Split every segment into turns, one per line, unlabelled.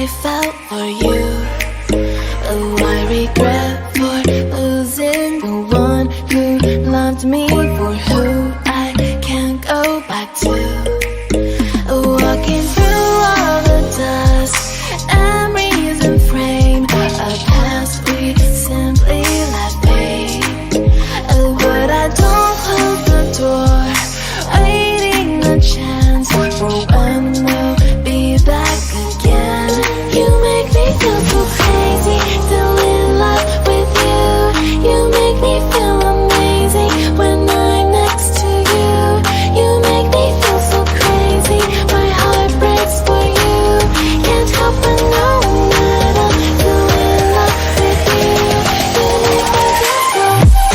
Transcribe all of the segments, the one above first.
I felt for you. Oh, I regret for losing the one who loved me, for who I can't go back to. Walking through all the dust, memories and frame, a past we simply let fade. But I don't close the door, waiting a chance for when we'll be back again. You make me feel so crazy, still in love with you. You make me feel amazing when I'm next to you. You make me feel so crazy, my heart breaks for you. Can't help but know that I'm still in love with you. You make me feel so.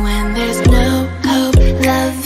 When there's no hope, love